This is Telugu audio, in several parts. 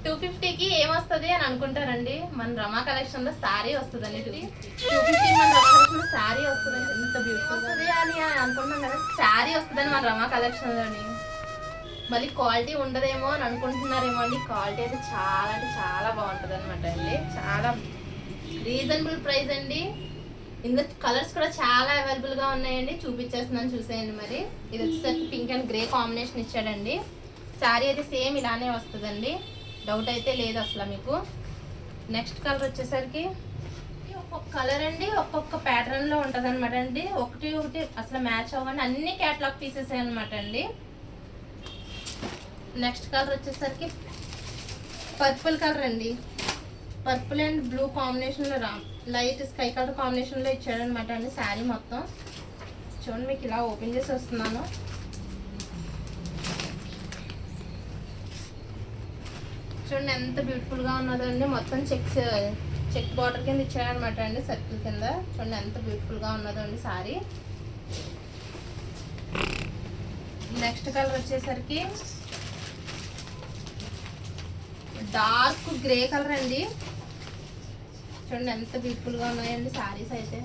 250కి ఏమొస్తుంది అని అనుకుంటారండి. మన రమా కలెక్షన్ లో శారీ వస్తుందండి. 250 మన రమా కలెక్షన్ లో శారీ వస్తుందండి. ఎంత బ్యూటిఫుల్ వస్తుంది అని అనుకుంటున్నాం కదా, శారీ వస్తుందని మన రమా కలెక్షన్ లోని. మళ్ళీ క్వాలిటీ ఉండదేమో అని అనుకుంటున్నారేమో అండి. క్వాలిటీ అయితే చాలా అంటే చాలా బాగుంటుంది అనమాట అండి. చాలా రీజనబుల్ ప్రైస్ అండి. ఇందులో కలర్స్ కూడా చాలా అవైలబుల్ గా ఉన్నాయండి. చూపించేస్తున్నాను, చూసేయండి. మరి ఇది వచ్చేసరికి పింక్ అండ్ గ్రే కాంబినేషన్ ఇచ్చాడండి. శారీ అయితే సేమ్ ఇలానే వస్తుందండి, డౌట్ అయితే లేదు అసలు మీకు. నెక్స్ట్ కలర్ వచ్చేసరికి ఒక్కొక్క కలర్ అండి ఒక్కొక్క ప్యాటర్న్ లో ఉంటుంది అనమాట అండి. ఒకటి ఒకటి అసలు మ్యాచ్ అవ్వండి, అన్ని క్యాటలాగ్ పీసెస్ అనమాట అండి. నెక్స్ట్ కలర్ వచ్చేసరికి పర్పుల్ కలర్ అండి. పర్పుల్ అండ్ బ్లూ కాంబినేషన్ లో లైట్ స్కై కలర్ కాంబినేషన్ లో ఇచ్చాడనమాట అండి. శారీ మొత్తం చూడండి, మీకు ఇలా ఓపెన్ చేసి వస్తున్నాను. చూడండి ఎంత బ్యూటిఫుల్ గా ఉన్నదో అండి. మొత్తం చెక్ బార్డర్ కింద ఇచ్చాడనమాట అండి, సర్కిల్ కింద. చూడండి ఎంత బ్యూటిఫుల్ గా ఉన్నదో అండి శారీ. నెక్స్ట్ కలర్ వచ్చేసరికి డార్క్ గ్రే కలర్ అండి. చూడండి ఎంత బ్యూటిఫుల్ గా ఉన్నాయండి శారీస్ అయితే.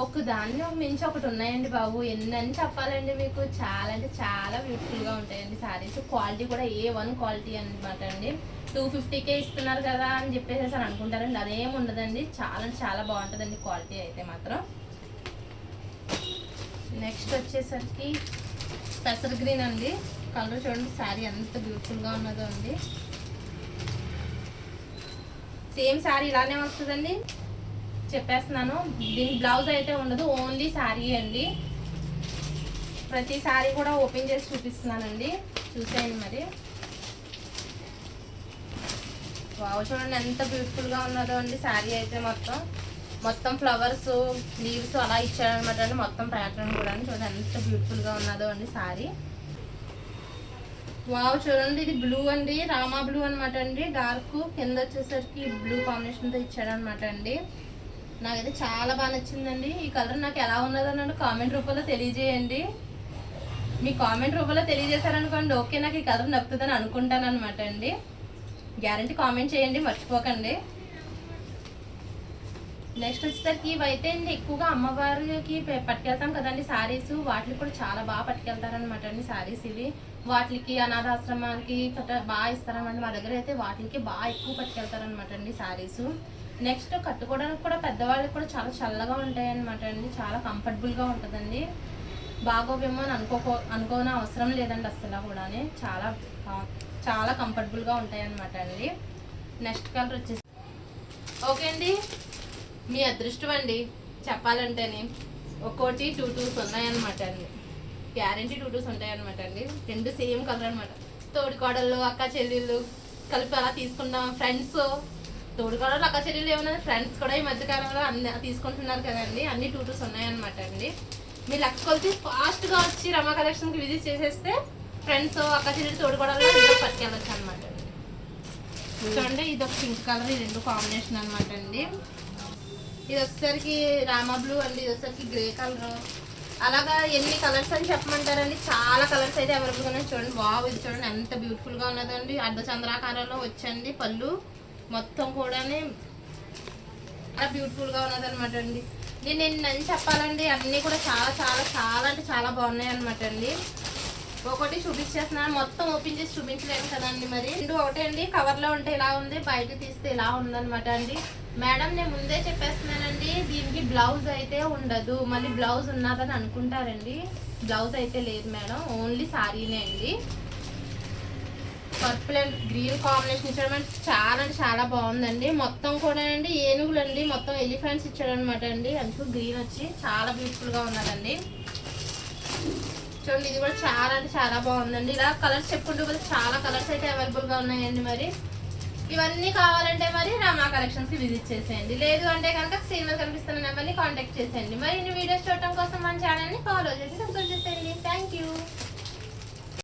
ఒక దాన్ని ఒక మించి ఒకటి ఉన్నాయండి బాబు. ఎన్ని చెప్పాలండి మీకు. చాలా అంటే చాలా బ్యూటిఫుల్ గా ఉంటాయండి శారీస్. క్వాలిటీ కూడా A1 క్వాలిటీ అనమాట అండి. 250కే ఇస్తున్నారు కదా అని చెప్పేసి అని అనుకుంటారండి, అదేం ఉండదండి. చాలా అంటే చాలా బాగుంటుందండి క్వాలిటీ అయితే మాత్రం. నెక్స్ట్ వచ్చేసరికి పెసర్ గ్రీన్ అండి కలర్. చూడండి శారీ ఎంత బ్యూటిఫుల్ గా ఉన్నదో అండి. సేమ్ శారీ ఇలానే వస్తుందండి, చెప్పేస్తున్నాను. దీని బ్లౌజ్ అయితే ఉండదు, ఓన్లీ శారీ అండి. ప్రతి శారీ కూడా ఓపెన్ చేసి చూపిస్తున్నానండి, చూసేయండి మరి. వావ్, చూడండి ఎంత బ్యూటిఫుల్ గా ఉన్నదో అండి శారీ అయితే. మొత్తం ఫ్లవర్స్ లీవ్స్ అలా ఇచ్చాడనమాట అండి. మొత్తం ప్యాటర్న్ కూడా చూడండి ఎంత బ్యూటిఫుల్ గా ఉన్నదో అండి శారీ. వావ్, చూడండి ఇది బ్లూ అండి, రామా బ్లూ అనమాట అండి. డార్క్ కింద వచ్చేసరికి బ్లూ కాంబినేషన్ తో ఇచ్చాడనమాట అండి. నాకైతే చాలా బాగా నచ్చిందండి ఈ కలర్. నాకు ఎలా ఉన్నదో నన్ను కామెంట్ రూపంలో తెలియజేయండి. మీ కామెంట్ రూపంలో తెలియజేశారనుకోండి, ఓకే నాకు ఈ కలర్ నప్పుతుందని అనుకుంటాను అనమాట అండి. గ్యారంటీ కామెంట్ చేయండి, మర్చిపోకండి. నెక్స్ట్ వచ్చేసరికి ఇవైతే అండి ఎక్కువగా అమ్మవారికి పట్టుకెళ్తాం కదండి శారీస్. వాటికి కూడా చాలా బాగా పట్టుకెళ్తారనమాట అండి శారీస్ ఇవి. వాటికి అనాథాశ్రమాలకి బాగా ఇస్తారనమాట. మా దగ్గర అయితే వాటికి బాగా ఎక్కువ పట్టుకెళ్తారనమాట అండి శారీస్. నెక్స్ట్ కట్టుకోవడానికి కూడా పెద్దవాళ్ళకి కూడా చాలా చల్లగా ఉంటాయి అనమాట అండి. చాలా కంఫర్టబుల్గా ఉంటుందండి. బాగోవేమో అని అనుకోని అవసరం లేదండి అసలు కూడా. చాలా చాలా కంఫర్టబుల్గా ఉంటాయి అనమాట అండి. నెక్స్ట్ కలర్ వచ్చేసి ఓకే అండి, మీ అదృష్టం అండి చెప్పాలంటేనే. ఒక్కోటి 2 2s ఉన్నాయన్నమాట అండి. గ్యారంటీ 2 2s ఉంటాయన్నమాట అండి. రెండు సేమ్ కలర్ అనమాట. తోడికోడళ్ళు అక్క చెల్లెళ్ళు కలిపి అలా తీసుకుంటాం. ఫ్రెండ్స్ తోడికోడళ్ళు అక్క చెల్లెళ్ళు ఏమన్నా, ఫ్రెండ్స్ కూడా ఈ మధ్యకాలంలో అన్ని తీసుకుంటున్నారు కదండి. అన్ని 2 2s ఉన్నాయన్నమాట అండి. మీ లక్ష కొలిసి ఫాస్ట్గా వచ్చి రమా కలెక్షన్కి విజిట్ చేసేస్తే ఫ్రెండ్స్ అక్క చెల్లెళ్ళు తోడికోడళ్ళు పట్టుకెళ్ళచ్చు అనమాట అండి. చూడండి ఇది ఒక పింక్ కలర్, ఈ రెండు కాంబినేషన్ అనమాట అండి. ఇది వచ్చేసరికి రామా బ్లూ అండి, ఇది వచ్చేసరికి గ్రే కలర్. అలాగా ఎన్ని కలర్స్ అని చెప్పమంటారండి, చాలా కలర్స్ అయితే అవైలబుల్గా ఉన్నాయి. చూడండి వావ్, ఇది చూడండి ఎంత బ్యూటిఫుల్గా ఉన్నదండి. అర్ధచంద్రాకారంలో వచ్చండి పళ్ళు మొత్తం కూడా అలా బ్యూటిఫుల్గా ఉన్నదనమాట అండి. నేను ఎన్ని చెప్పాలండి, అన్నీ కూడా చాలా చాలా చాలా అంటే చాలా బాగున్నాయి అనమాట అండి. ఒకటి చూపించేస్తున్నాను, మొత్తం ఓపెన్ చేసి చూపించలేము కదండి. మరి రెండు ఒకటే అండి, కవర్లో ఉంటే ఇలా ఉంది, బయట తీస్తే ఇలా ఉందనమాట అండి. మేడం నేను ముందే చెప్పేస్తున్నానండి, దీనికి బ్లౌజ్ అయితే ఉండదు. మళ్ళీ బ్లౌజ్ ఉన్నదని అనుకుంటారండి, బ్లౌజ్ అయితే లేదు మేడం, ఓన్లీ శారీనే అండి. పర్పుల్ అండ్ గ్రీన్ కాంబినేషన్ ఇచ్చాడు, చాలా అంటే చాలా బాగుందండి. మొత్తం కూడా అండి ఏనుగులు అండి, మొత్తం ఎలిఫెంట్స్ ఇచ్చాడు అనమాట అండి. అందుకు గ్రీన్ వచ్చి చాలా బ్యూటిఫుల్గా ఉన్నదండి. చూడండి ఇది కూడా చాలా అంటే చాలా బాగుందండి. ఇలా కలర్స్ చెప్పుకుంటూ పోతే చాలా కలర్స్ అయితే అవైలబుల్గా ఉన్నాయండి. మరి ఇవన్నీ కావాలంటే మరి రమా కలెక్షన్స్కి విజిట్ చేసేయండి. లేదు అంటే కనుక స్క్రీన్ మీద కనిపిస్తున్న నెంబర్ని కాంటాక్ట్ చేసేయండి. మరి ఇన్ని వీడియోస్ చూడటం కోసం మన ఛానల్ని ఫాలో చేసి సబ్స్క్రైబ్ చేసేయండి. Thank you.